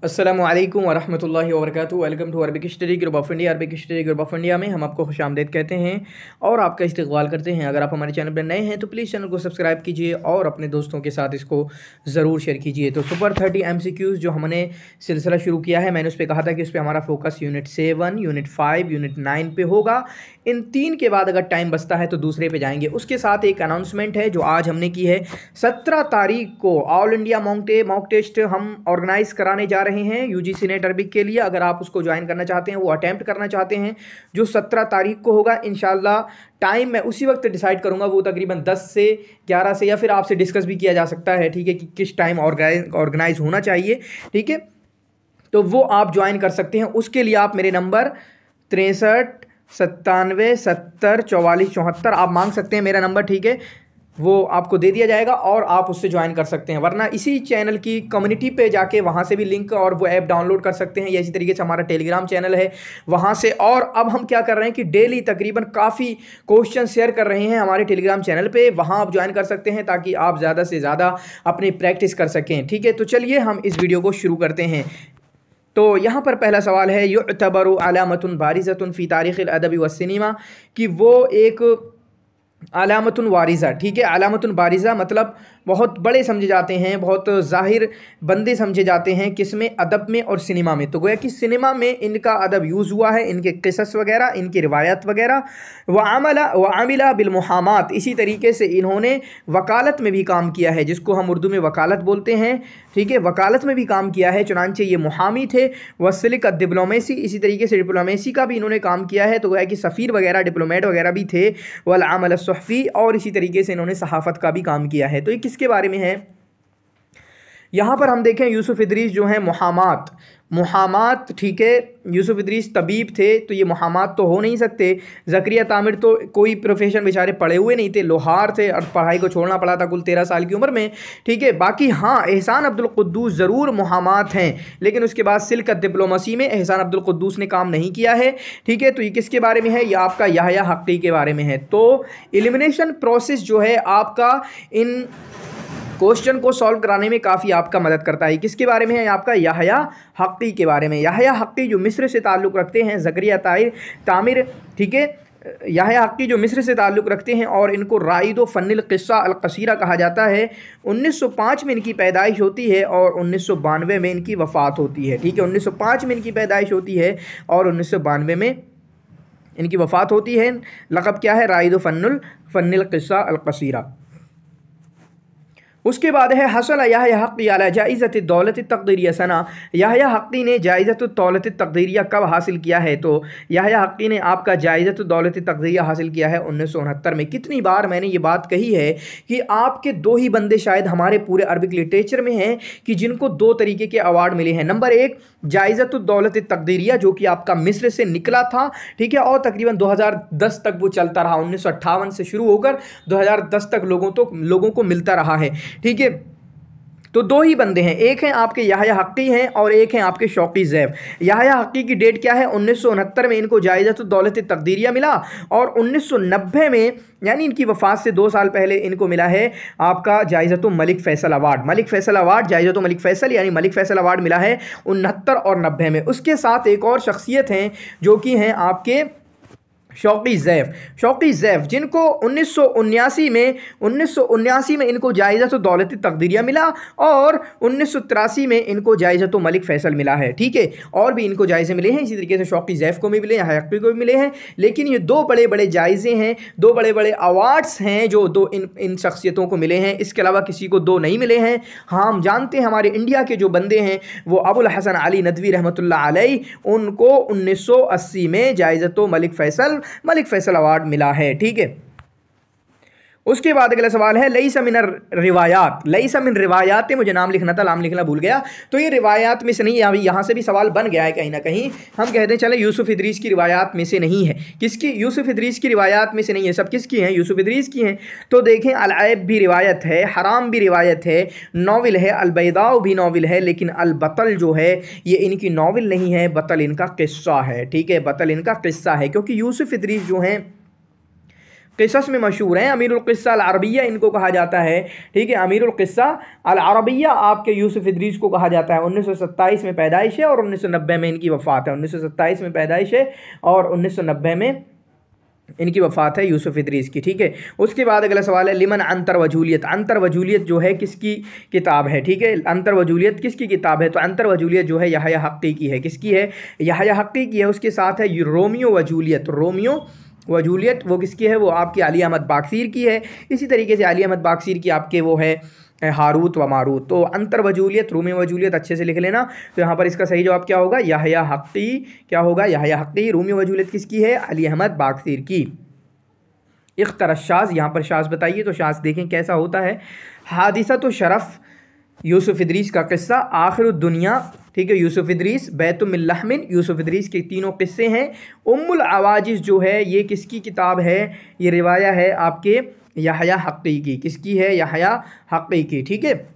अस्सलामुअलैकुम वरहमतुल्लाहि वबरकातुहू। Welcome to Arabic study group of India. Arabic study group of India में हम आपको खुशामदीद कहते हैं और आपका इस्तकबाल करते हैं। अगर आप हमारे चैनल पर नए हैं तो प्लीज़ चैनल को सब्सक्राइब कीजिए और अपने दोस्तों के साथ इसको ज़रूर शेयर कीजिए। तो सुपर 30 MCQs जो हमने सिलसिला शुरू किया है, मैंने उस पर कहा था कि उस पर हमारा फोकस यूनिट 7, यूनिट 5, यूनिट 9 पे होगा। इन 3 के बाद अगर टाइम बचता है तो दूसरे पे जाएंगे। उसके साथ एक अनाउंसमेंट है जो आज हमने की है। 17 तारीख को ऑल इंडिया मॉक टेस्ट हम ऑर्गेनाइज कराने जा रहे हैं UGC नेट अरबिक के लिए। अगर आप उसको ज्वाइन करना चाहते हैं, वो अटैम्प्ट करना चाहते हैं, जो 17 तारीख को होगा इंशाल्लाह। टाइम मैं उसी वक्त डिसाइड करूंगा, वो तकरीबन 10 से 11 से, या फिर आपसे डिस्कस भी किया जा सकता है, ठीक है, कि किस टाइम ऑर्गेनाइज होना चाहिए, ठीक है। तो वो आप ज्वाइन कर सकते हैं। उसके लिए आप मेरे नंबर 63 97 70 44 74 आप मांग सकते हैं मेरा नंबर, ठीक है, वो आपको दे दिया जाएगा और आप उससे ज्वाइन कर सकते हैं। वरना इसी चैनल की कम्युनिटी पे जाके वहाँ से भी लिंक और वो ऐप डाउनलोड कर सकते हैं, या इसी तरीके से हमारा टेलीग्राम चैनल है वहाँ से। और अब हम क्या कर रहे हैं कि डेली तकरीबन काफ़ी क्वेश्चन शेयर कर रहे हैं हमारे टेलीग्राम चैनल पे, वहाँ आप ज्वाइन कर सकते हैं ताकि आप ज़्यादा से ज़्यादा अपनी प्रैक्टिस कर सकें, ठीक है। तो चलिए हम इस वीडियो को शुरू करते हैं। तो यहाँ पर पहला सवाल है, युअतबरु अलामतुन बारिज़तुन फ़ी तारीख़िल अदबी व सिनेमा, कि वो एक अलामतुन वारिज़ा, ठीक है। अलामतुन बारिज़ा मतलब बहुत बड़े समझे जाते हैं, बहुत ज़ाहिर बंदे समझे जाते हैं, किसमें, अदब में और सिनेमा में। तो गोया कि सिनेमा में इनका अदब यूज़ हुआ है, इनके क़िसस वगैरह, इनकी रिवायत वगैरह। व आमिला बिलमुहामात, इसी तरीके से इन्होंने वकालत में भी काम किया है, जिसको हम उर्दू में वकालत बोलते हैं, ठीक है। वकालत में भी काम किया है, चुनांचे ये मुहामी थे। वसिलिक डिप्लोमेसी, इसी तरीके से डिप्लोमेसी का भी इन्होंने काम किया है, तो गोया कि सफ़ीर वगैरह, डिप्लोमेट वगैरह भी थे। वल अमल सुहफ़ी, और इसी तरीके से इन्होंने सहाफ़त का भी काम किया है। तो ये किसके बारे में है? यहाँ पर हम देखें यूसुफ इदरीस जो हैं मुहामात, ठीक है। यूसुफ इदरीस तबीब थे, तो ये मुहामात तो हो नहीं सकते। ज़करिया तामिर तो कोई प्रोफेशन बेचारे पढ़े हुए नहीं थे, लोहार थे और पढ़ाई को छोड़ना पड़ा था कुल 13 साल की उम्र में, ठीक है। बाकी हाँ, एहसान अब्दुल कुद्दूस ज़रूर मुहामात हैं, लेकिन उसके बाद सिल्क डिप्लोमेसी में एहसान अब्दुल कुद्दूस ने काम नहीं किया है, ठीक है। तो ये किसके बारे में है? ये आपका याहया हक्की के बारे में है। तो एलिमिनेशन प्रोसेस जो है आपका इन क्वेश्चन को सॉल्व कराने में काफ़ी आपका मदद करता है। किसके बारे में है? आपका याहया हक्की के बारे में। याहया हक्की जो मिस्र से ताल्लुक़ रखते हैं, ज़करिया तामिर, ठीक है। याहया हक्की जो मिस्र से ताल्लुक़ रखते हैं और इनको राइदो फ़न्निल क़िस्सा अल क़सीरा कहा जाता है। 1905 में इनकी पैदाइश होती है और 1992 में इनकी वफ़ात होती है, ठीक है। 1905 में इनकी पैदाइश होती है और 1992 में इनकी वफ़ात होती है। लक़ब क्या है? राइदो फ़न्निल क़िस्सा अल क़सीरा। उसके बाद है हसल याहया हक्की अला जाइज़त दौलत तक़दीरिया सना। याहया हक्की ने जाइज़त दौलत तक़दीरिया कब हासिल किया है? तो याहया हक्की ने आपका जाइज़त दौलत तक़दीरिया हासिल किया है 1969 में। कितनी बार मैंने ये बात कही है कि आपके 2 ही बंदे शायद हमारे पूरे अरबिक लिटरेचर में हैं कि जिनको 2 तरीके के अवार्ड मिले हैं। नंबर 1 जाइज़त दौलत तक़दीरिया, जो कि आपका मिस्र से निकला था, ठीक है, और तकरीबन 2010 तक वो चलता रहा। 1958 से शुरू होकर 2010 तक लोगों को मिलता रहा है, ठीक है। तो 2 ही बंदे हैं, एक हैं आपके याहया हक्की हैं और एक हैं आपके शौकी ज़ैफ़। याहया हक्की की डेट क्या है? 1969 में इनको जाइज़त दौलत तक़दीरिया मिला और 1990 में, यानी इनकी वफ़ात से 2 साल पहले, इनको मिला है आपका जाइज़त मलिक फ़ैसल अवार्ड। मलिक फ़ैसल अवार्ड, जाइज़त मलिक फ़ैसल यानी मलिक फ़ैसल अवार्ड मिला है 69 और 90 में। उसके साथ एक और शख्सियत हैं जो कि हैं आपके शौकी ज़ैफ़, जिनको 1979 में इनको जाइज़त दौलत तक़दीरिया मिला और 1983 में इनको जाइज़त मलिक फ़ैसल मिला है, ठीक है। और भी इनको जायज़े मिले हैं, इसी तरीके से शौकी ज़ैफ़ को भी मिले हैं, हक्की को भी मिले हैं। लेकिन ये 2 बड़े जायज़े हैं, 2 बड़े अवार्ड्स हैं जो इन शख्सियतों को मिले हैं। इसके अलावा किसी को 2 नहीं मिले हैं। हाँ, हम जानते हैं हमारे इंडिया के जो बंदे हैं वो अबुल हसन अली नदवी रहमतुल्लाह अलैह, उनको 1980 में जाइज़त मलिक फ़ैसल अवार्ड मिला है, ठीक है। उसके बाद अगला सवाल है लईसा मिन रिवायात, मुझे नाम लिखना था, नाम लिखना भूल गया। तो ये रिवायात में से नहीं है, अभी यहाँ से भी सवाल बन गया है कहीं ना कहीं। हम कहते हैं चले यूसुफ इदरीस की रिवायात में से नहीं है। किसकी? यूसुफ इदरीस की रिवायात में से नहीं है। सब किसकी हैं? यूसुफ इदरीस की हैं। तो देखें, अल-ऐब भी रिवायत है, हराम भी रिवायत है, नावल है, अल-बैदाउ भी नावल है, लेकिन अल-बतल जो है ये इनकी नावल नहीं है, बतल इनका किस्सा है, ठीक है। बतल इनका किस्सा है, क्योंकि यूसुफ इदरीस जो हैं क़िसस में मशहूर हैं। अमीरुल क़िस्सा अल अरबिया इनको कहा जाता है, ठीक है। अमीरुल क़िस्सा अल अरबिया आपके यूसुफ इदरीस को कहा जाता है। 1927 में पैदाइश है और 1990 में इनकी वफ़ात है। 1927 में पैदाइश है और 1990 में इनकी वफ़ात है यूसुफ इदरीस की, ठीक है। उसके बाद अगला सवाल है लिमन अंतर वजूलियत। अंतर वजूलियत जो है किसकी किताब है, ठीक है। अंतर वजूलियत किसकी किताब है? तो अंतर वजूलियत जो है यहया हक़्क़ी की है। किसकी है? यहया हक़्क़ी की है। उसके साथ है रोमियो वजूलियत। रोमियो वजूलियत वो किसकी है? वो आपकी अली अहमद बाकसीर की है। इसी तरीके से अली अहमद बाकसीर की आपके वो है हारूत व मारूत। तो अंतर वजूलियत, रोमियो वजूलियत अच्छे से लिख लेना। तो यहाँ पर इसका सही जवाब क्या होगा? यहया हक़्क़ी। क्या होगा? यहया हक़्क़ी। रोमियो वजूलियत किसकी है? अली अहमद बाकसीर की। इख्तर शाज़, यहाँ पर शाज़ बताइए। तो शाज़ देखें कैसा होता है। हादिसा तो शरफ़ यूसुफ इदरीस का किस्सा, आखिर दुनिया, ठीक है, यूसुफ इदरीस, बैतुल लहमिन, यूसुफ इदरीस के तीनों किस्से हैं। उम्मुल अवाजिज़ जो है ये किसकी किताब है? ये रिवाया है आपके यहया हक़्क़ी की। किसकी है? यहया हक़्क़ी की, ठीक है।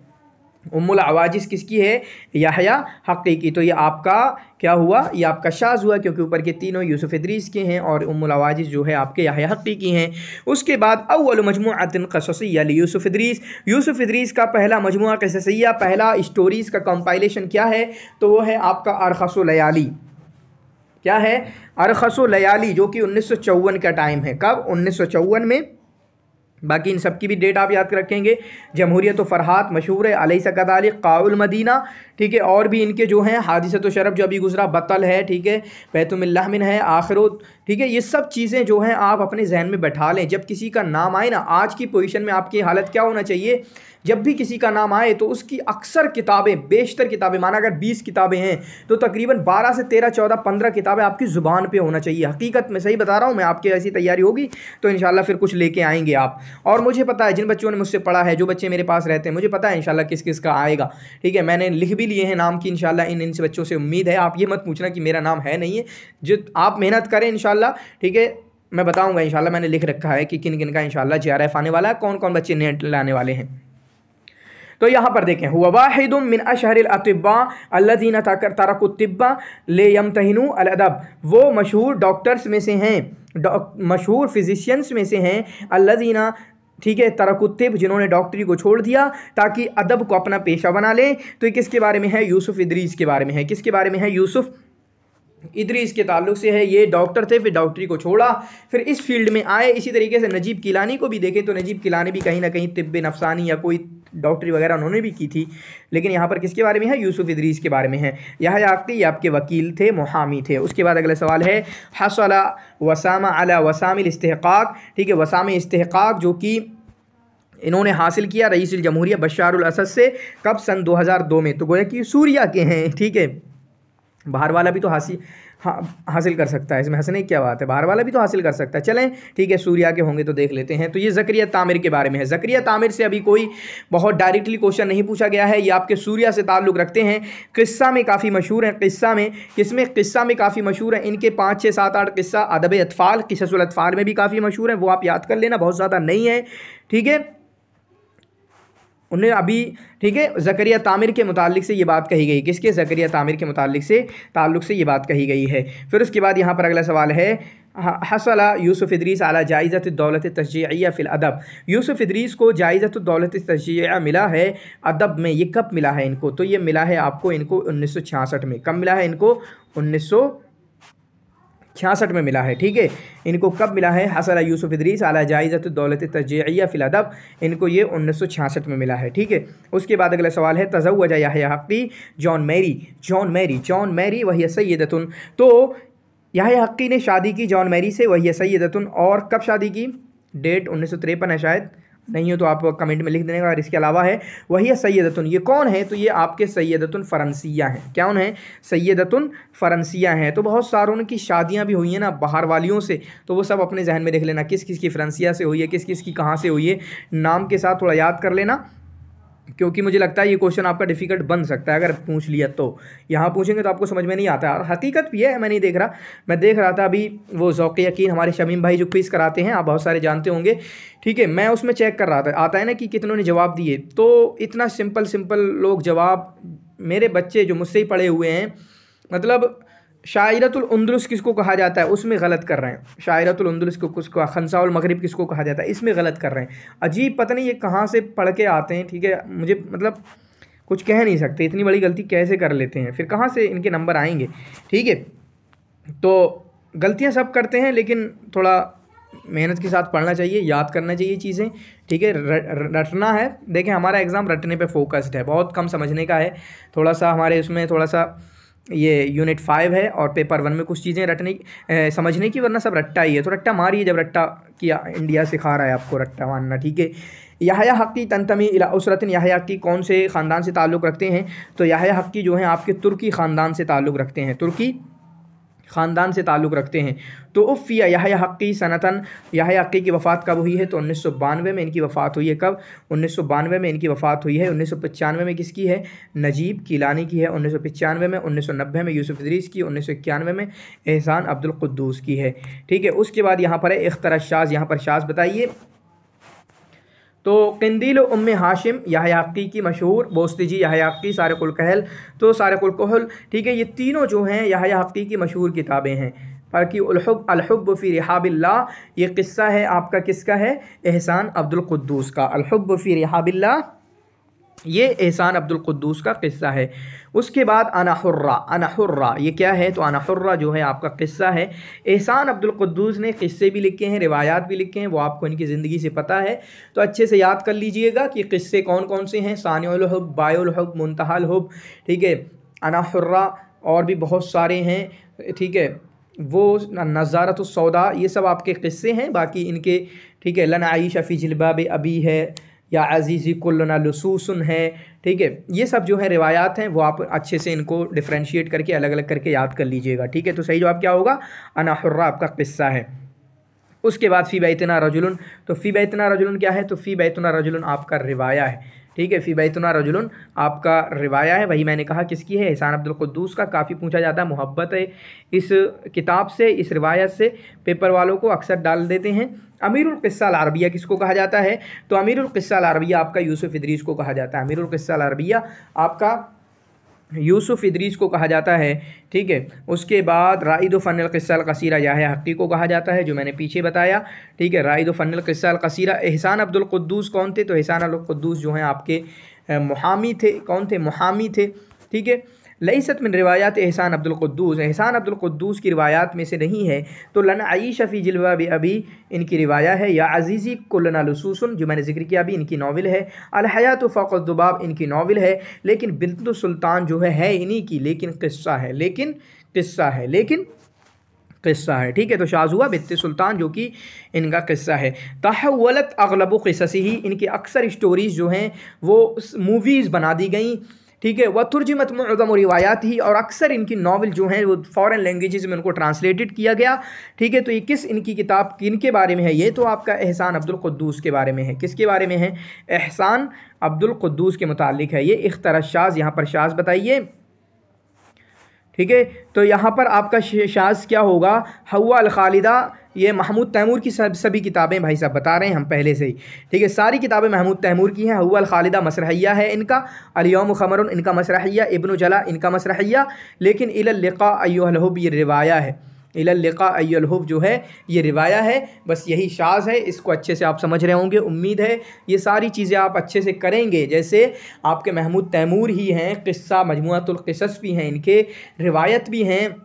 उम्मुल अवाजिज़ किसकी है? यहया हक़्क़ी की। तो ये आपका क्या हुआ? ये आपका शाज़ हुआ, क्योंकि ऊपर के तीनों यूसुफ इदरीस के हैं और उम्मुल अवाजिज़ जो है आपके यहया हक़्क़ी की हैं। उसके बाद अव्वल मजमूअतुन क़ससिय्या यूसुफ इदरीस। यूसुफ इदरीस का पहला मजमूआ क़ससिय्या, पहला स्टोरीज़ का कंपाइलेशन क्या है? तो वो है आपका अरख़सु लयाली। क्या है? अरख़सु लयाली, जो कि 1954 का टाइम है। कब? 1954 में। बाकी इन सब की भी डेट आप याद रखेंगे। जमहूरियत फ़रहात मशहूर है, अलैसा कज़ालिक, क़ाउल मदीना, ठीक है। और भी इनके जो हैं हादिसत शरफ़ जो अभी गुजरा, बतल है, ठीक है, बैतुल लहमिन है, आखिरो, ठीक है। ये सब चीज़ें जो हैं आप अपने जहन में बैठा लें। जब किसी का नाम आए ना, आज की पोजीशन में आपकी हालत क्या होना चाहिए? जब भी किसी का नाम आए तो उसकी अक्सर किताबें, बेशतर किताबें, माना अगर 20 किताबें हैं तो तकरीबन 12 से 13, 14, 15 किताबें आपकी ज़ुबान पे होना चाहिए। हकीकत में सही बता रहा हूँ मैं। आपकी ऐसी तैयारी होगी तो इंशाल्लाह फिर कुछ लेके आएंगे आप। और मुझे पता है जिन बच्चों ने मुझसे पढ़ा है, जो बच्चे मेरे पास रहते हैं, मुझे पता है इंशाल्लाह किस किस का आएगा, ठीक है। मैंने लिख भी लिए हैं नाम की इंशाल्लाह। इन से बच्चों से उम्मीद है। आप ये मत पूछना कि मेरा नाम है नहीं है, जो आप मेहनत करें इंशाल्लाह, ठीक है। मैं बताऊँगा इंशाल्लाह, मैंने लिख रखा है कि किन किन का इंशाल्लाह JRF आने वाला है, कौन कौन बच्चे नेट लाने वाले हैं। तो यहाँ पर देखें, हुआ वाहिदुम मिन अशहरिल अतिब्बा अल्लज़ीना तरकु तिब्बा लियम्तहिनु अल अदब। वो मशहूर डॉक्टर्स में से हैं, मशहूर फिजिशियंस में से हैं, अल्लज़ीना, ठीक है, तरकु तिब, जिन्होंने डॉक्टरी को छोड़ दिया ताकि अदब को अपना पेशा बना लें। तो ये किसके बारे में है? यूसुफ इदरीस के बारे में है। किसके बारे में है? यूसुफ इदरीस के ताल्लुक से है। ये डॉक्टर थे, फिर डॉक्टरी को छोड़ा, फिर इस फील्ड में आए। इसी तरीके से नजीब किलानी को भी देखें तो नजीब किलानी भी कहीं ना कहीं तिब्ब नफसानी या कोई डॉक्टरी वगैरह उन्होंने भी की थी। लेकिन यहाँ पर किसके बारे में है? यूसुफ इदरीस के बारे में है। यहया हक़्क़ी आपके वकील थे, मुहामी थे। उसके बाद अगला सवाल है हसला वसामा अला वसामिल इस्तिहक़ाक़, ठीक है, वसाम इस्तिहक़ाक़ जो कि इन्होंने हासिल किया रईसुल जमहूरिया बशारुल असद से। कब? सन 2002 में। तो गोया कि सूरिया के हैं, ठीक है। बाहर वाला भी तो हासिल कर सकता है, इसमें हंसने की क्या बात है? बाहर वाला भी तो हासिल कर सकता है। चलें, ठीक है, सूर्या के होंगे तो देख लेते हैं। तो ये ज़करिया तामिर के बारे में है। ज़करिया तामिर से अभी कोई बहुत डायरेक्टली क्वेश्चन नहीं पूछा गया है। ये आपके सूर्या से ताल्लुक़ रखते हैं। किस्सा में काफ़ी मशहूर हैं। किस्सा में, किसमें? किस्सा में काफ़ी मशहूर हैं। इनके 5, 6, 7, 8 किस्सा अदब अतफ़ाल, क़िससुल अतफ़ाल में भी काफ़ी मशहूर हैं। वो आप याद कर लेना, बहुत ज़्यादा नहीं है, ठीक है। उन्हें अभी, ठीक है, ज़करिया तामिर के मुतालिक से ये बात कही गई। किसके? ज़करिया तामिर के मुतालिक से ताल्लुक़ से ये बात कही गई है। फिर उसके बाद यहाँ पर अगला सवाल है हसला यूसुफ इदरीस अला जाइज़त दौलत तशजीइया फ़िल अदब। यूसुफ इदरीस को जाइज़त दौलत तशजीइया मिला है अदब में। ये कब मिला है इनको? तो ये मिला है आपको इनको 1966 में। कब मिला है इनको? 1966 में मिला है, ठीक है। इनको कब मिला है? हसला यूसुफ इदरीस अला जाइज़त दौलत तशजीइया फ़िल अदब, इनको ये 1966 में मिला है, ठीक है। उसके बाद अगला सवाल है तज़व्वजा यहया हक़्क़ी जॉन मैरी वहिय सय्यदतुन। तो यहया हक़्क़ी ने शादी की जॉन मैरी से, वहिय सय्यदतुन। और कब शादी की? डेट 1953 है शायद, नहीं हो तो आप कमेंट में लिख देने का। और इसके अलावा है वही सैयदतुन। ये कौन है? तो ये आपके सैयदतुन फ़रंसिया हैं। क्या उन है? सैयदतुन फ़रंसिया हैं। तो बहुत सारों की शादियां भी हुई हैं ना बाहर वालियों से, तो वो सब अपने जहन में देख लेना, किस किस की फ़रंसिया से हुई है, किस किस की कहाँ से हुई है, नाम के साथ थोड़ा याद कर लेना, क्योंकि मुझे लगता है ये क्वेश्चन आपका डिफ़िकल्ट बन सकता है अगर पूछ लिया तो। यहाँ पूछेंगे तो आपको समझ में नहीं आता। और हकीकत भी है, मैं नहीं देख रहा, मैं देख रहा था अभी वो ज़ौक़ यकीन हमारे शमीम भाई जो क्विज़ कराते हैं, आप बहुत सारे जानते होंगे, ठीक है। मैं उसमें चेक कर रहा था, आता है ना कि कितनों ने जवाब दिए, तो इतना सिंपल लोग जवाब, मेरे बच्चे जो मुझसे ही पढ़े हुए हैं, मतलब शायरतुल अंदलुस किसको कहा जाता है, उसमें गलत कर रहे हैं। शायरतुल अंदलुस को किसको, खंसाउल मगरिब किसको कहा जाता है, इसमें गलत कर रहे हैं। अजीब, पता नहीं ये कहाँ से पढ़ के आते हैं, ठीक है, मुझे मतलब कुछ कह नहीं सकते, इतनी बड़ी गलती कैसे कर लेते हैं, फिर कहाँ से इनके नंबर आएंगे, ठीक है। तो गलतियाँ सब करते हैं, लेकिन थोड़ा मेहनत के साथ पढ़ना चाहिए, याद करना चाहिए चीज़ें, ठीक है, रटना है। देखें हमारा एग्ज़ाम रटने पे फोकस्ड है, बहुत कम समझने का है। थोड़ा सा हमारे उसमें थोड़ा सा ये यूनिट 5 है और पेपर 1 में कुछ चीज़ें रटने समझने की, वरना सब रट्टा ही है। तो रट्टा मारिए, जब रट्टा किया, इंडिया सिखा रहा है आपको रट्टा मारना, ठीक है। याहया हक्की तंतमी इला उसरतिन, याहया हक्की कौन से ख़ानदान से ताल्लुक़ रखते हैं, तो याहया हक्की जो हैं आपके तुर्की ख़ानदान से ताल्लुक़ रखते हैं, तुर्की ख़ानदान से ताल्लुक़ रखते हैं। तो उफ़िया याहया हक्की सनतन, याहया हक्की की वफ़ात कब हुई है, तो 1992 में इनकी वफ़ात हुई है। कब, 1992 में इनकी वफ़ात हुई है। 1995 में किसकी है, नजीब कीलानी की है। 1995 में, 1990 में यूसुफ इदरीस की, 1991 में एहसान अब्दुल कुद्दूस की है, ठीक है। उसके बाद यहाँ पर है इख्तरा शाज़, यहाँ पर शाज़ बताइए। तो क़िंदील उम्मे हाशिम याहया हक्की की मशहूर, बोस्तिजी याहया हक्की, सारिकुल कहल, तो सारिकुल कहल, ठीक है। ये तीनों जो हैं याहया हक्की की मशहूर किताबें हैं। बाकी अलहुब्ब फ़ी रिहाबिल्लाह, ये क़िस्सा है आपका, किसका है, एहसान अब्दुल कुद्दूस का। अलहुब्ब फ़ी रिहाबिल्लाह, ये एहसान अब्दुल कुद्दूस का क़िस्सा है। उसके बाद अना हुर्रा, ये क्या है, तो अना हुर्रा जो है आपका क़िस्सा है। एहसान अब्दुल कुद्दूस ने क़िस्से भी लिखे हैं, रिवायात भी लिखे हैं, वो आपको इनकी ज़िंदगी से पता है, तो अच्छे से याद कर लीजिएगा कि क़िस्से कौन कौन से हैं। सानिउल हुब, बायुल हुब, मुंतहल हुब, ठीक है, अना हुर्रा, और भी बहुत सारे हैं, ठीक है, वो नज़ारतुस सौदा, ये सब आपके क़िस्से हैं। बाकी इनके, ठीक है, लन आईशा फ़ी जिल्बाब अबी है, या अज़ीज़ी कुल्लुना लुसूसन है, ठीक है। ये सब जो है रिवायात हैं, वो आप अच्छे से इनको डिफ्रेंशिएट करके अलग अलग करके याद कर लीजिएगा, ठीक है। तो सही जवाब क्या होगा, अना हुर्रा आपका क़िस्सा है। उसके बाद फ़ी बैतना रजुलन, तो फ़ी बैतना रजुलन क्या है, तो फ़ी बैतना रजुलन आपका रिवाया है, ठीक है। फ़ी बैतना रजुलन आपका रिवाया है, वही मैंने कहा किसकी है, एहसान अब्दुल कुद्दूस का। काफ़ी पूछा जाता है, मोहब्बत है इस किताब से, इस रिवायत से, पेपर वालों को अक्सर डाल देते हैं। अमीरुल क़िस्सा अल अरबिया किसको कहा जाता है, तो अमीरुल क़िस्सा अल अरबिया आपका यूसुफ इदरीस को कहा जाता है। अमीरुल क़िस्सा अल अरबिया आपका यूसुफ इदरीस को कहा जाता है, ठीक है। उसके बाद राइद फ़न्नुल क़िस्सा अल क़सीरा याहया हक्की को कहा जाता है, जो मैंने पीछे बताया, ठीक है। राइद फ़न्नुल क़िस्सा अल क़सीरा। एहसान अब्दुल कुद्दूस कौन थे, तो एहसान अब्दुल कुद्दूस जो हैं आपके मुहामी थे, कौन थे, मुहामी थे, ठीक है। लईसत मिन रिवायात एहसान अब्दुल कुद्दूस, एहसान अब्दुल कुद्दूस की रिवायात में से नहीं है, तो लन आईशा फ़ी जिल्बाब अबी इनकी रिवाया है, या अज़ीज़ी कुल्लुना लुसूसन जो मैंने जिक्र किया अभी इनकी नावल है, अल हयातु फ़ौक़ दुबाब इनकी नावल है, लेकिन बिन्तु सुल्तान जो है इन्हीं की, लेकिन क़िस्सा है, लेकिन क़िस्सा है, लेकिन क़िस्सा है, ठीक है। तो शाज़ हुआ बिन्त सुल्तान जो कि इनका क़िस्सा है। तहव्वलत अग़लबु क़िससिही, इनकी अक्सर स्टोरीज़ जो हैं वो मूवीज़ बना दी गई, ठीक है। वह तुर्जुमत मुअज़्ज़म रिवायात ही, और अक्सर इनकी नावल जो हैं वो फ़ॉरेन लैंग्वेजेस में उनको ट्रांसलेटेड किया गया, ठीक है। तो ये किस इनकी किताब किनके बारे में है, ये तो आपका एहसान अब्दुल कुद्दूस के बारे में है। किसके बारे में है, एहसान अब्दुल कुद्दूस के मुतालिक है ये। इख्तरा शाज़, यहाँ पर शाज़ बताइए, ठीक है। तो यहाँ पर आपका शाज़ क्या होगा, हव्वा अल खालिदा, ये महमूद तैमूर की सभी किताबें भाई साहब बता रहे हैं हम पहले से ही, ठीक है। सारी किताबें महमूद तैमूर की हैं। हव्वा अल खालिदा मसरहिया है इनका, अल यौम ख़मरुन इनका मसरहिया, इब्न जला इनका मसरहिया, लेकिन इलल लिक़ा अय्युहल हुब ये रिवाया है, इलल लिक़ा अय्युहल हुब जो है ये रिवाया है। बस यही शाज़ है, इसको अच्छे से आप समझ रहे होंगे, उम्मीद है ये सारी चीज़ें आप अच्छे से करेंगे। जैसे आपके महमूद तैमूर ही हैं, क़िस्सा मजमुअतुल क़िसस भी हैं इनके, रिवायत भी हैं,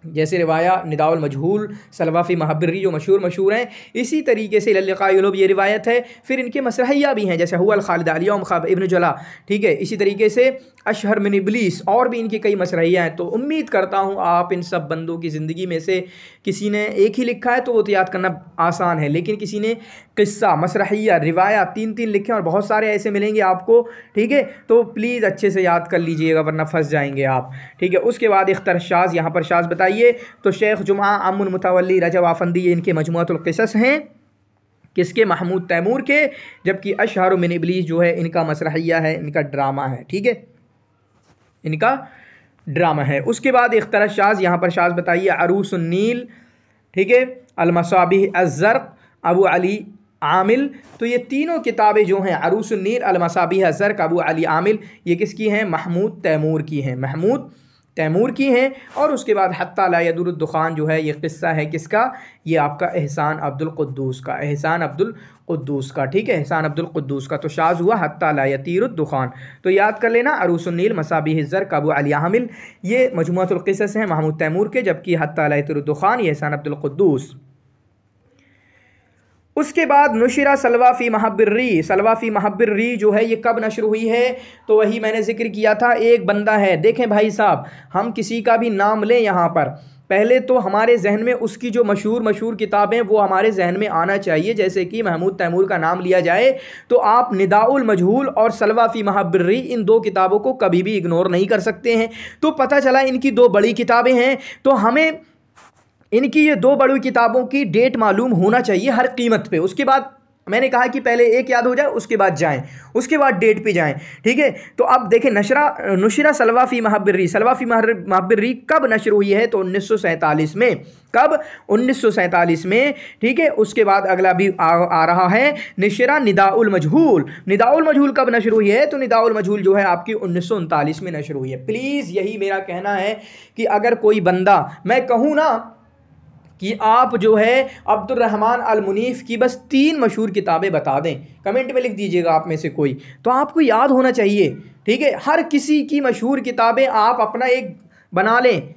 जैसे रिवाया निदाउल मजहूल, सलवाफ़ी महबरी जो मशहूर हैं। इसी तरीके से इलल लिक़ा अय्युहल हुब ये रिवायत है। फिर इनके मसरहिया भी हैं, जैसे हुवा अल खालिदा, अल यौम ख़ब इब्न जला, ठीक है। इसी तरीके से अशहर मिन इब्लीस, और भी इनके कई मसरहिया हैं। तो उम्मीद करता हूँ आप इन सब बंदों की ज़िंदगी में से किसी ने एक ही लिखा है तो वो तो याद करना आसान है, लेकिन किसी ने क़िस्सा, मसरहिया, रिवाया 3-3 लिखे, और बहुत सारे ऐसे मिलेंगे आपको, ठीक है। तो प्लीज़ अच्छे से याद कर लीजिएगा, वरना फंस जाएंगे आप, ठीक है। उसके बाद इख्तर शाज़, यहाँ पर शाज़ बताइए, तो शेख जुमा अमुल मुतवल्ली रजब आफंदी ये इनके मजमुअतुल क़िसस हैं, किसके, महमूद तैमूर के। जबकि अशहर मिन इब्लीस जो है इनका मसरहिया है, इनका ड्रामा है, ठीक है, इनका ड्रामा है। उसके बाद इख्तर शाज़, यहाँ पर शाज़ बताइए, अरूसुन नील, ठीक है, अल मसाबिह अज़्ज़र्क़, अबू अली आमिल। तो ये तीनों किताबें जो हैं, अरूसुन नील, अल मसाबिह अज़्ज़र्क़, अबू अली आमिल, ये किसकी हैं, महमूद तैमूर की हैं, महमूद तैमूर की हैं। और उसके बाद हत्ता ला यदुर दुखान जो है ये क़िस्सा है किसका, ये आपका एहसान अब्दुल क़ुद्दूस का, एहसान अब्दुल क़ुद्दूस का, ठीक है, एहसान अब्दुल क़ुद्दूस का। तो शाज़ हुआ हत्ता ला यतीर दुखान। तो याद कर लेना, अरूसुन नील, मसाबिह ज़र्क़, अबू अली हामिल, ये मजमुअतुल क़िसस हैं महमूद तैमूर के, जबकि हत्ता ला यतीर दुखान ये एहसान अब्दुल क़ुद्दूस। उसके बाद नुशिरा सलवा फ़ी महब्बिर्री, सलवा फ़ी महब्बिर्री जो है ये कब नशर हुई है, तो वही मैंने ज़िक्र किया था। एक बंदा है, देखें भाई साहब, हम किसी का भी नाम लें यहाँ पर, पहले तो हमारे जहन में उसकी जो मशहूर किताबें वो हमारे जहन में आना चाहिए। जैसे कि महमूद तैमूर का नाम लिया जाए तो आप निदाउल मजहूल और सलवा फ़ी महब्बिर्री इन दो किताबों को कभी भी इग्नोर नहीं कर सकते हैं। तो पता चला इनकी दो बड़ी किताबें हैं, तो हमें इनकी ये दो बड़ी किताबों की डेट मालूम होना चाहिए हर कीमत पे। उसके बाद मैंने कहा कि पहले एक याद हो जाए, उसके बाद जाएं, उसके बाद डेट पे जाएं, ठीक है। तो अब देखें, नुशरा सलवा फ़ी महब्बिर्री, सलवा फ़ी महब्बिर्री कब नशर हुई है, तो 1947 में। कब? 1947 में, ठीक है। उसके बाद अगला भी आ रहा है नशरा निदाउल मजहूल। निदाउल मजहूल कब नशर हुई है, तो निदाउल मजहूल जो है आपकी 1939 में नशर हुई है। प्लीज़ यही मेरा कहना है कि अगर कोई बंदा, मैं कहूँ ना कि आप जो है अब्दुर्रहमान अल मुनीफ़ की बस 3 मशहूर किताबें बता दें, कमेंट में लिख दीजिएगा आप में से कोई, तो आपको याद होना चाहिए, ठीक है। हर किसी की मशहूर किताबें आप अपना एक बना लें,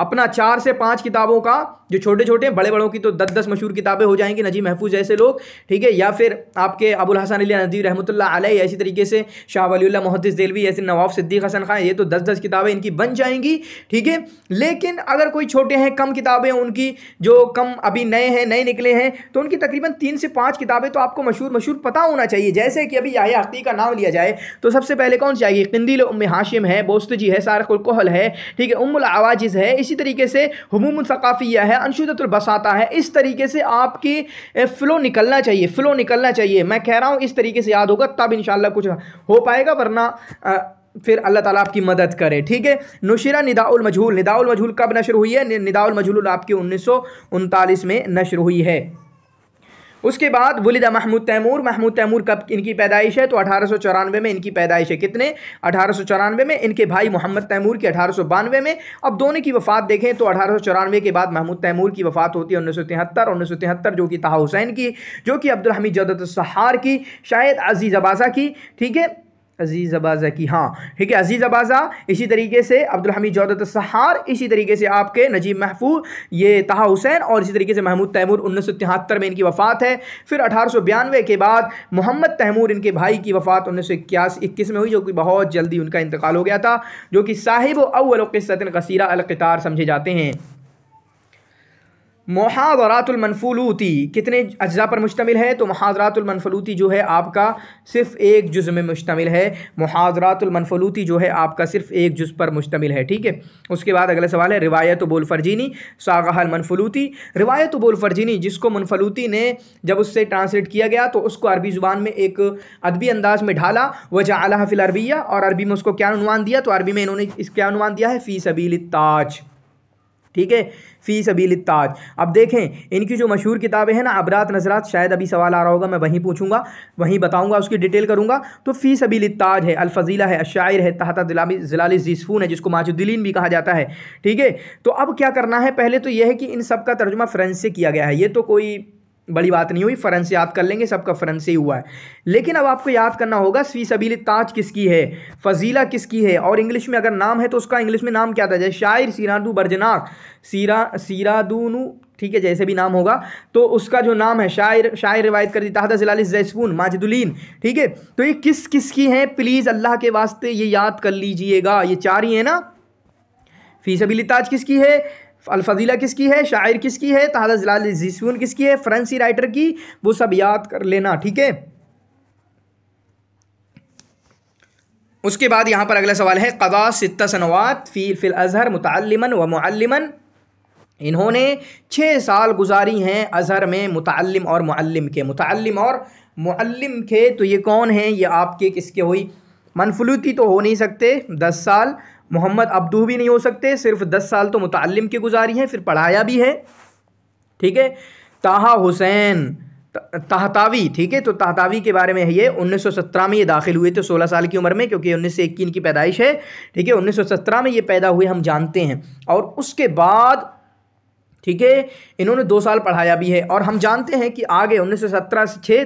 अपना 4 से 5 किताबों का, जो छोटे छोटे, बड़े बड़ों की तो 10-10 मशहूर किताबें हो जाएंगी, नजीब महफूज जैसे लोग, ठीक है। या फिर आपके अबुल हसन अली नदवी रहमतुल्लाह अलैह, ऐसी तरीके से शाह वलीउल्लाह मुहद्दिस देलवी, ऐसे नवाब सिद्दीक़ हसन खान, ये तो 10-10 किताबें इनकी बन जाएंगी, ठीक है। लेकिन अगर कोई छोटे हैं, कम किताबें उनकी, जो कम अभी नए हैं, नए निकले हैं, तो उनकी तकरीबन 3 से 5 किताबें तो आपको मशहूर पता होना चाहिए। जैसे कि अभी याह्या अख्ती का नाम लिया जाए तो सबसे पहले कौन सी आएगी, क़िंदील उम्मे हाशिम है, बोस्तजी है, सारिक़ुल कुहल है, ठीक है, उम्मुल अवाजिज़ है, इसी तरीके से हुमूमुल सक़ाफ़िय्या है, अनशुदतुल बसाता है। इस तरीके से आपकी फ़्लो निकलना चाहिए, फ़्लो निकलना चाहिए। मैं कह रहा हूँ इस तरीके से याद होगा तब इंशाअल्लाह कुछ हो पाएगा, वरना फिर अल्लाह ताला आपकी मदद करे, ठीक है। नुशिरा निदाउल मजहूल, निदाउल मजहूल कब नशर हुई है, निदाउल मजहूल आपकी 1939 में नशर हुई है। उसके बाद वलिदा महमूद तैमूर, महमूद तैमूर कब इनकी पैदाइश है, तो 1894 में इनकी पैदाइश है। कितने? 1894 में। इनके भाई मोहम्मद तैमूर की 1892 में। अब दोनों की वफ़ात देखें तो 1894 के बाद महमूद तैमूर की वफ़ात होती है 1973 जो कि ताहा हुसैन की, जो कि अब्दुल हमीद जौदत सहार की, शायद अजीज़ अबाज़ा की, ठीक है, अजीज़ अबाज़ा की, हाँ ठीक है, अजीज़ अबाज़ा, इसी तरीके से अब्दुल हमीद जौदत सहार, इसी तरीके से आपके नजीब महफूज, ये ताहा हुसैन, और इसी तरीके से महमूद तैमूर 1973 में इनकी वफ़ात है। फिर 1892 के बाद मोहम्मद तैमूर इनके भाई की वफ़ात 1921 में हुई, जो कि बहुत जल्दी उनका इंतकाल हो गया था, जो कि साहिब अव्वल क़िस्सतिन क़सीरा अल क़ितार समझे जाते हैं। मुहादरातुल मनफलूती कितने अज्जा पर मुश्तमिल है, तो मुहादरातुल मनफलूती जो है आपका सिर्फ़ एक जुज़ में मुश्तमिल है। मुहादरातुल मनफलूती जो है आपका सिर्फ़ एक जुज़ पर मुश्तमिल है, ठीक है। उसके बाद अगला सवाल है रिवायत बोलफरजीनी सागहल मनफलूती। रिवायत बोलफरजीनी, जिसको मनफलूती ने जब उससे ट्रांसलेट किया गया तो उसको अरबी ज़ुबान में एक अदबी अंदाज में ढाला, वजअलहा फ़िल अरबिया, और अरबी में उसको क्या उन्वान दिया, तो अरबी में इन्होंने इस क्या उन्वान दिया है, फ़ी सबीलित ताज, ठीक है, फ़ी सबीलित ताज। अब देखें इनकी जो मशहूर किताबें हैं ना, अबरात नज़रात, शायद अभी सवाल आ रहा होगा, मैं वहीं पूछूंगा, वहीं बताऊंगा, उसकी डिटेल करूंगा। तो फ़ी सबीलित ताज है, अल-फ़ज़ीला है, अश-शाइर है, तहत ज़िलाल ज़िस्फ़ून है, जिसको माजुद्दीन भी कहा जाता है, ठीक है। तो अब क्या करना है, पहले तो यह है कि इन सब का तर्जुमा फ़्रेंच से किया गया है, ये तो कोई बड़ी बात नहीं हुई, फ़्रेंच से याद कर लेंगे, सबका फ़्रेंच से ही हुआ है। लेकिन अब आपको याद करना होगा फ़ी सबीलित ताज किसकी है, फ़ज़ीला किसकी है, और इंग्लिश में अगर नाम है तो उसका इंग्लिश में नाम क्या था, जैसे शायर सीरादू बरजनाक, सीरादूनू, ठीक है, जैसे भी नाम होगा, तो उसका जो नाम है शायर रिवायत कर दी तहत ज़िलाल ज़िस्फ़ून माजिदुलीन, ठीक है। तो ये किस की हैं, प्लीज़ अल्लाह के वास्ते ये याद कर लीजिएगा, ये 4 ही है ना। फ़ी सबीलित ताज किसकी है, अल-फ़ज़ीला किसकी है, शायर किसकी है, तहत ज़िलाल ज़िस्फ़ून किसकी है, फ़्रेंसी राइटर की, वो सब याद कर लेना, ठीक है। उसके बाद यहाँ पर अगला सवाल है क़ज़ा 6 सनवात फ़िल अज़हर मुतअल्लिमन व मुअल्लिमन। इन्होंने 6 साल गुजारी हैं अज़हर में, मुतअल्लिम और मुअल्लिम के, मुतअल्लिम और मुअल्लिम के। तो ये कौन हैं, ये आपके किसके हुई, मनफलूती तो हो नहीं सकते 10 साल, मोहम्मद अब्दू भी नहीं हो सकते, सिर्फ 10 साल तो मुतअल्लिम के गुजारी हैं, फिर पढ़ाया भी है, ठीक है। ताहा हुसैन, तहतावी, ठीक है। तो तहतावी के बारे में है ये, 1917 में ये दाखिल हुए थे 16 साल की उम्र में, क्योंकि 1901 की इनकी पैदाइश है, ठीक है। 1917 में ये पैदा हुए, हम जानते हैं। और उसके बाद, ठीक है, इन्होंने 2 साल पढ़ाया भी है। और हम जानते हैं कि आगे 1917 से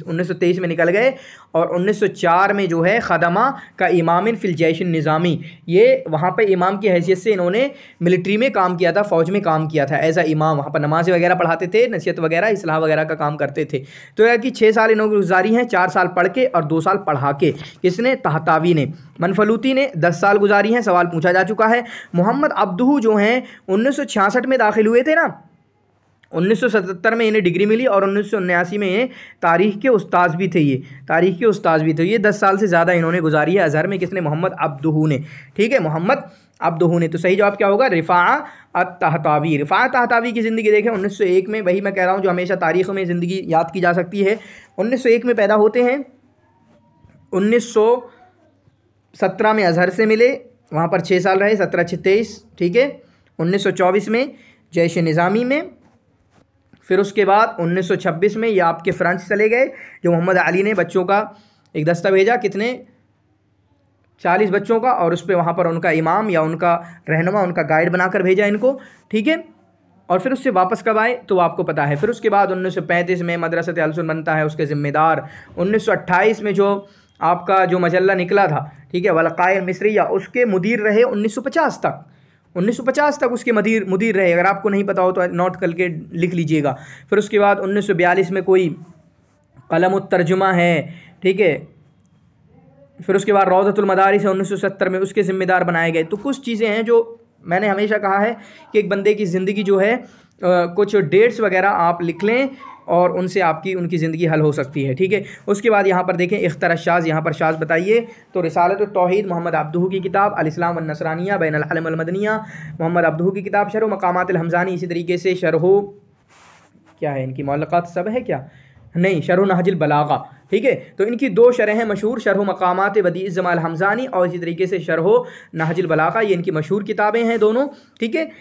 1923 में निकल गए, और 1904 में जो है खदमा का इमामिन फिल जैश निज़ामी, ये वहाँ पे इमाम की हैसियत से इन्होंने मिलिट्री में काम किया था, फ़ौज में काम किया था एज अ इमाम। वहाँ पर नमाज़ वगैरह पढ़ाते थे, नसीहत वगैरह, इस्लाह वगैरह का काम करते थे। तो यह कि 6 साल इन्होंने गुजारी हैं, 4 साल पढ़ के और 2 साल पढ़ा के। किसने? तहतावी ने। मनफलूती ने 10 साल गुजारी हैं, सवाल पूछा जा चुका है। मोहम्मद अब्दुहू जो हैं 1966 में दाखिल हुए थे ना, 1977 में इन्हें डिग्री मिली, और 1979 में ये तारीख़ के उस्ताद भी थे। ये तारीख़ के उस्ताद भी थे। ये 10 साल से ज़्यादा इन्होंने गुजारी है अज़हर में। किसने? मोहम्मद अब्दुहू ने, ठीक है, मोहम्मद अब्दुहू ने। तो सही जवाब क्या होगा? रिफ़ा अत-तहतावी। रिफ़ा तहतावी की ज़िंदगी देखें 1901 में, वही मैं कह रहा हूँ जो हमेशा तारीख़ में ज़िंदगी याद की जा सकती है। 1901 में पैदा होते हैं, 1917 में अज़हर से मिले, वहाँ पर 6 साल रहे, 17-23, ठीक है। 1924 में जैश निज़ामी में, फिर उसके बाद 1926 में ये आपके फ्रांस चले गए, जो मोहम्मद अली ने बच्चों का एक दस्ता भेजा, कितने? 40 बच्चों का, और उस पर वहाँ पर उनका इमाम या उनका रहनुमा, उनका गाइड बनाकर भेजा इनको, ठीक है। और फिर उससे वापस कब आए तो आपको पता है। फिर उसके बाद 1935 में मदरसत अल सुन्नह बनता है, उसके ज़िम्मेदार। 1928 में जो आपका जो मजल्ला निकला था, ठीक है, वलक़ाए मिस्रिया, उसके मुदीर रहे 1950 तक। 1950 तक उसके मुदीर रहे। अगर आपको नहीं पता हो तो नोट करके लिख लीजिएगा। फिर उसके बाद 1942 में कोई कलम-उत-तर्जुमा है, ठीक है। फिर उसके बाद रौज़तुल मदारिस है 1970 में, उसके ज़िम्मेदार बनाए गए। तो कुछ चीज़ें हैं जो मैंने हमेशा कहा है कि एक बंदे की ज़िंदगी जो है कुछ डेट्स वगैरह आप लिख लें, और उनसे आपकी उनकी ज़िंदगी हल हो सकती है, ठीक है। उसके बाद यहाँ पर देखें इख्तरा शाज़, यहाँ पर शाज़ बताइए। तो रिसालत तौहीद मोहम्मद अब्दुहू की किताब, अल इस्लाम वन नसरानिया बैन अल अलम वल मदनिया मोहम्मद अब्दुहू की किताब, शरह मकामात अल हमज़ानी, इसी तरीके से शरह क्या है इनकी मुअल्लक़ात सब है क्या? नहीं, शरह नहजुल बलागा, ठीक है। तो इनकी 2 शरह हैं मशहूर, शरह मकामात बदीअ जमाल हमज़ानी और इसी तरीके से शरह नहजुल बलागा। ये इनकी मशहूर किताबें हैं दोनों, ठीक है।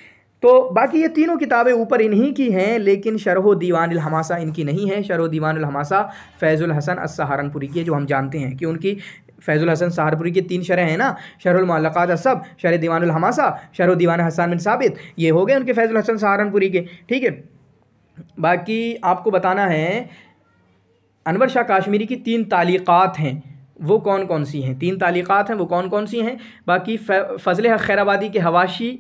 तो बाकी ये तीनों किताबें ऊपर इन्हीं की हैं, लेकिन शरह दीवानुल हमासा इनकी नहीं है। शरह दीवानुल हमासा फैज़ुल हसन अस-सहारनपुरी की है, जो हम जानते हैं कि उनकी फैज़ुल हसन सहारनपुरी की 3 शरह हैं ना, शरहुल मुअल्लक़ात अस-सब, शरह दीवानुल हमासा, शरह दीवान हसन बिन साबित, ये हो गए उनके फैज़ुल हसन सहारनपुरी के, ठीक है। बाकी आपको बताना है अनवर शाह काश्मीरी की 3 तालीक़ात हैं, वो कौन कौन सी हैं? 3 तालीक़ात हैं, वो कौन कौन सी हैं? बाकी फ़ज़ल हक़ खैराबादी के हवाशी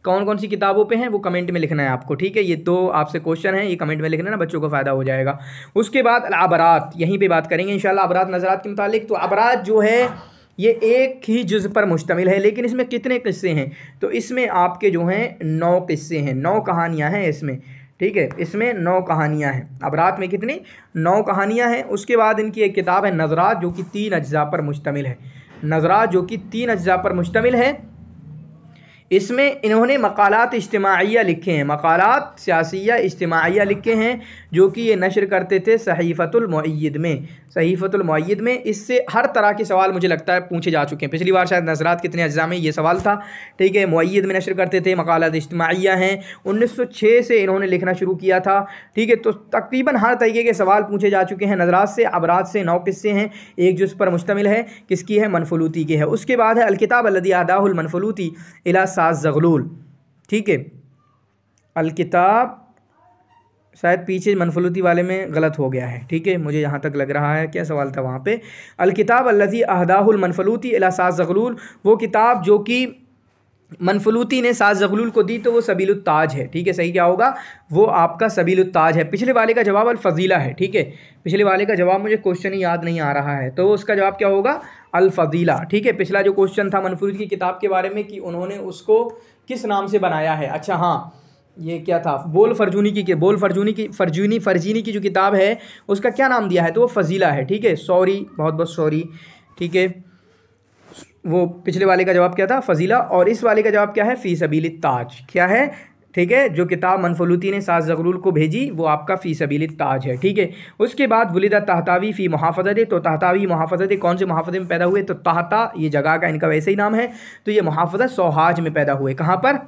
कौन कौन सी किताबों पे हैं वो कमेंट में लिखना है आपको, ठीक है। ये 2 आपसे क्वेश्चन हैं, ये कमेंट में लिखना ना, बच्चों को फ़ायदा हो जाएगा। उसके बाद अबरात, यहीं पे बात करेंगे इंशाल्लाह अबरात नज़रात के मुतालिक। तो अबरात जो है ये एक ही जुज़ पर मुश्तमिल है, लेकिन इसमें कितने किस्से हैं? तो इसमें आपके जो हैं 9 किस्से हैं, 9 कहानियाँ हैं इसमें, ठीक है। इसमें 9 कहानियाँ हैं। अबरात में कितनी? 9 कहानियाँ हैं। उसके बाद इनकी एक किताब है नज़रात, जो कि 3 अज्ज़ा पर मुश्तमिल है। नज़रात जो कि 3 अज्ज़ा पर मुश्तमिल है। इसमें इन्होंने मकालात इज्तिमाइया लिखे हैं, मकालात सियासिया इज्तिमाइया लिखे हैं, जो कि ये नशर करते थे सहीफ़तुल मुअय्यद में। सहीफ़तुल मुअय्यद में इससे हर तरह के सवाल मुझे लगता है पूछे जा चुके हैं। पिछली बार शायद नज़रात कितने अज्ज़ा में ये सवाल था, ठीक है। मुअय्यद में नशर करते थे, मकालात इज्तिमाइया हैं। 1906 से इन्होंने लिखना शुरू किया था, ठीक है। तो तकरीबन हर तरीके के सवाल पूछे जा चुके हैं नज़रात से। अबरात से 9 किस्से हैं, एक जुज़ पर मुश्तमिल है। किसकी है? मनफलूती की है। उसके बाद है अलकिताब अल्लज़ी अहदाहुल मनफलूती इला साज़ ज़ग़लूल, ठीक है। अलकिताब शायद पीछे मनफलूती वाले में गलत हो गया है, ठीक है, मुझे यहाँ तक लग रहा है। क्या सवाल था वहाँ पे? अलकिताब अल्लज़ी अहदाहुल मनफलूती इला साज़ ज़ग़लूल, वो किताब जो कि मनफलूती ने साज़ ज़ग़लूल को दी, तो वो सबीलुत ताज है, ठीक है। सही क्या होगा? वो आपका सबीलुत ताज है। पिछले वाले का जवाब अल फ़ज़ीला है, ठीक है। पिछले वाले का जवाब मुझे क्वेश्चन ही याद नहीं आ रहा है, तो उसका जवाब क्या होगा? अल फ़ज़ीला, ठीक है। पिछला जो क्वेश्चन था मनफलूती की किताब के बारे में कि उन्होंने उसको किस नाम से बनाया है, अच्छा हाँ, ये क्या था? बोल फरजूनी की जो किताब है उसका क्या नाम दिया है? तो वो फ़ज़ीला है, ठीक है। सॉरी, बहुत बहुत सॉरी, ठीक है। वो पिछले वाले का जवाब क्या था? फ़ज़ीला। और इस वाले का जवाब क्या है? फ़ी सबीलित ताज, क्या है? ठीक है, जो किताब मनफलूती ने साज़ ज़ग़लूल को भेजी वो आपका फ़ी सबीलित ताज है, ठीक है। उसके बाद वुलिदा तहतावी फ़ी मुहाफ़ज़त, तो तहतावी मुहाफ़ज़त कौन से मुहाफ़ज़े में पैदा हुए? तो तहता ये जगह का इनका वैसे ही नाम है, तो ये मुहाफ़ज़त सोहाज में पैदा हुए। कहाँ पर?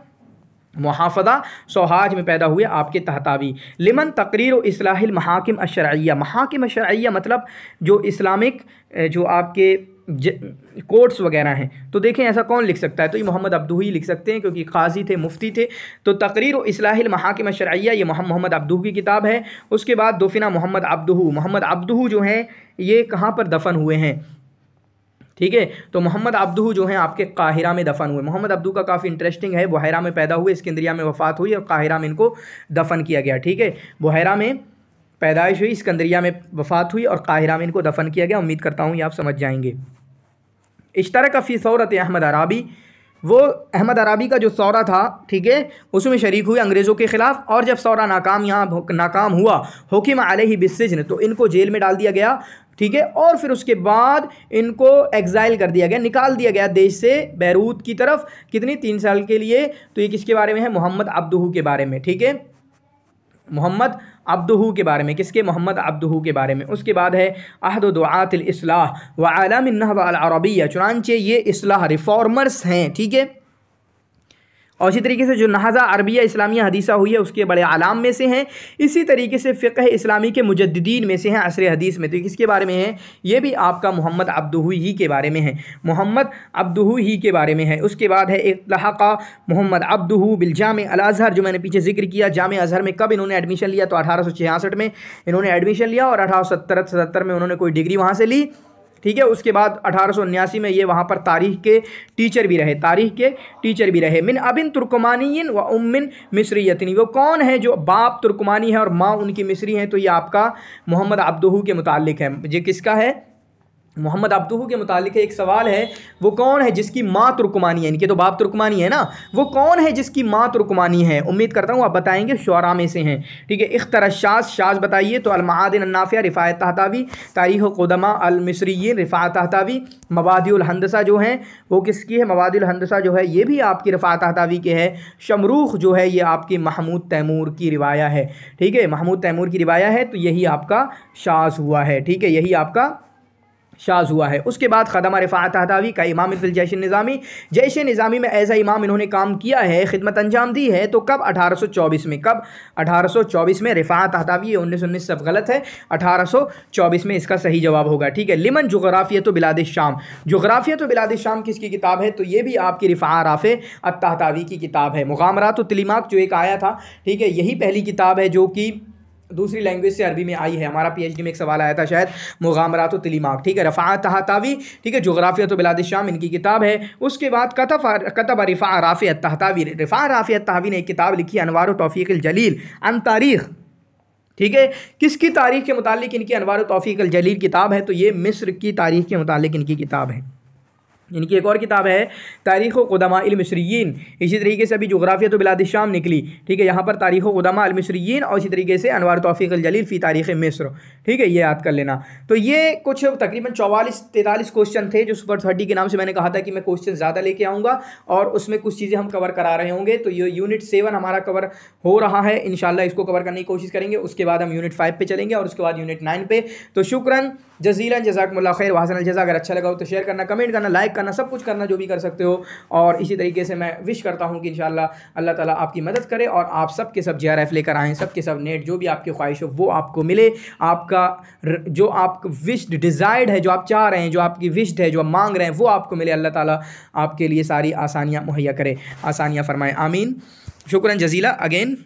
मुहाफ़ज़ा सोहाज में पैदा हुए आपके तहतावी। लिमन तकरीर व इस्लाहिल महाकिम अशरइया, महाकिम अशरइया मतलब जो इस्लामिक जो आपके कोर्ट्स वगैरह हैं। तो देखें ऐसा कौन लिख सकता है, तो ये मोहम्मद अब्दू ही लिख सकते हैं क्योंकि काजी थे, मुफ्ती थे। तो तकरीर व इस्लाहिल महाकिम अशरइया ये मोहम्मद अब्दू की किताब है। उसके बाद दुफिना मोहम्मद अब्दू जो हैं ये कहाँ पर दफन हुए हैं, ठीक है। तो मोहम्मद अब्दू जो हैं आपके काहिरा में दफन हुए। मोहम्मद अब्दू का काफ़ी इंटरेस्टिंग है, बुहैरा में पैदा हुए, सिकंदरिया में वफ़ात हुई और काहिरा में इनको दफन किया गया, ठीक है। बुहैरा में पैदाइश हुई, सिकंदरिया में वफ़ात हुई और काहिरा में इनको दफन किया गया। उम्मीद करता हूँ ये आप समझ जाएंगे। इश्तरक फ़ी सौरत अहमद अराबी, वो अहमद अराबी का जो सौरा था, ठीक है, उसमें शरीक हुए अंग्रेज़ों के ख़िलाफ़। और जब सौरा नाकाम हुआ हुकिम अलैहि बिस्सिज्न, तो इनको जेल में डाल दिया गया, ठीक है। और फिर उसके बाद इनको एग्ज़ाइल कर दिया गया, निकाल दिया गया देश से बैरूत की तरफ, कितनी 3 साल के लिए। तो ये किसके बारे में है, मोहम्मद अब्दू के बारे में, ठीक है, मोहम्मद अब्दू के बारे में, किसके, मोहम्मद अब्दू के बारे में। उसके बाद है अहद दुआतिल इस्लाह व आलम नहव अल अरबिया, चुनांचे ये इस्लाह रिफॉर्मर्स हैं, ठीक है। और इसी तरीके से जो नहज़ा अरबिया इस्लामिया हदीसा हुई है उसके बड़े आलाम में से हैं। इसी तरीके से फ़िक़्ह इस्लामी के मुजद्दिदीन में से हैं, असर हदीस में। तो किसके बारे में है, ये भी आपका मोहम्मद अब्दू ही के बारे में है, मोहम्मद अब्दू ही के बारे में है। उसके बाद है इल्तहक़ा मोहम्मद अब्दू बिल जामे अल अज़हर, जो मैंने पीछे जिक्र किया। जामे अज़हर में कब इन्होंने एडमिशन लिया, तो 1866 में इन्होंने एडमिशन लिया और 1877 में उन्होंने कोई डिग्री वहाँ से ली, ठीक है। उसके बाद 1879 में ये वहाँ पर तारीख़ के टीचर भी रहे। मिन अबिन तुर्कमानियन व उम्मिन मिस्रियतिन, वो कौन है जो बाप तुर्कमानी है और माँ उनकी मिस्री हैं, तो ये आपका मोहम्मद अब्दू के मुताल्लिक़ है। ये किसका है, मोहम्मद अब्दू के मुतालिक एक सवाल है, वो कौन है जिसकी माँ तुर्कमानी है, इनके तो बाप तुर्कमानी है ना, वो कौन है जिसकी माँ तुर्कमानी है। उम्मीद करता हूँ आप बताएंगे, शुअरा में से हैं, ठीक है। इख्तरशास शाज बताइए, तो अलमादिन अन्नाफिया रिफ़ात तहतावी, तारीख़ क़ुदमा अल मिस्रिय्यीन रिफ़ात तहतावी। मबादिउल हंदसा जो हैं वो किसकी है, मबादिउल हंदसा जो है ये भी आपकी रिफ़ात तहतावी के है। शमरूख जो है ये आपकी महमूद तैमूर की रिवाया है, ठीक है, महमूद तैमूर की रिवाया है। तो यही आपका शाज हुआ है, ठीक है, यही आपका शाज हुआ है। उसके बाद ख़दमा रिफ़ात तहतावी का इमाम फिल जैश निज़ामी, जैश निज़ामी में एज़ इमाम इन्होंने काम किया है, खिदमत अंजाम दी है। तो कब, 1824 में, कब 1824 में। रिफ़ात तहतावी 1919 सब गलत है, 1824 में इसका सही जवाब होगा, ठीक है। लिमन जुग़राफ़ियत बिलाद शाम, जुग़राफ़ियत बिलाद शाम किसकी किताब है, तो ये भी आपकी रिफ़ात राफ़े अत-तहतावी की किताब है। मुग़ामरात व तिलिमाक जो एक आया था, ठीक है, यही पहली किताब है जो कि दूसरी लैंग्वेज से अरबी में आई है। हमारा पीएचडी में एक सवाल आया था शायद, मुग़ामरात व तिलिमाक, ठीक है, रफ़ात तहतावी, ठीक है, जुग़राफ़ियत बिलाद शाम इनकी किताब है। उसके बाद कतब रिफ़ात राफ़े अत-तहतावी, रिफ़ात राफ़े अत-तहतावी ने एक किताब लिखी, अनवार तौफ़ीक़ अल जलील अन तारीख़, ठीक है, किसकी तारीख़ के मुतालिक इनकी अनवार तौफ़ीक़ अल जलील किताब है, तो ये मिस्र की तारीख़ के मुतालिक इनकी किताब है। इनकी एक और किताब है तारीख़ क़ुदमा अल मिस्रिय्यीन। इसी तरीके से अभी जुग़राफ़ियत बिलाद शाम निकली, ठीक है, यहाँ पर तारीख़ क़ुदमा अल मिस्रिय्यीन और इसी तरीके से अनवार तौफ़ीक़ अल जलील फ़ी तारीख़ मिस्र, ठीक है, ये याद कर लेना। तो ये कुछ तकरीबन 44-43 क्वेश्चन थे जो सुपर 30 के नाम से मैंने कहा था कि मैं क्वेश्चन ज़्यादा लेके आऊँगा और उसमें कुछ चीज़ें हम कवर करा रहे होंगे। तो ये यूनिट 7 हमारा कवर हो रहा है, इंशाल्लाह इसको कवर करने की कोशिश करेंगे। उसके बाद हम यूनिट 5 पे चलेंगे और उसके बाद यूनिट 9 पे। तो शुक्रन जज़ीलन, जज़ाकुमुल्लाह खैर व हसन अल जज़ा। अगर अच्छा लगा हो तो शेयर करना, कमेंट करना, लाइक करना, सब कुछ करना जो भी कर सकते हो। और इसी तरीके से मैं विश करता हूँ कि इंशाल्लाह अल्लाह ताला आपकी मदद करे और आप सब के सब JRF लेकर आएँ, सब के सब नेट जो भी आपकी ख्वाहिश हो वो आपको मिले। आपका जो आप विश्ड डिज़ायर्ड है, जो आप चाह रहे हैं, जो आपकी विश्ड है, जो आप मांग रहे हैं, वो आपको मिले। अल्लाह ताला आपके लिए सारी आसानियाँ मुहैया करे, आसानियाँ फ़रमाए, आमीन। शुक्रन जज़ीला अगेन।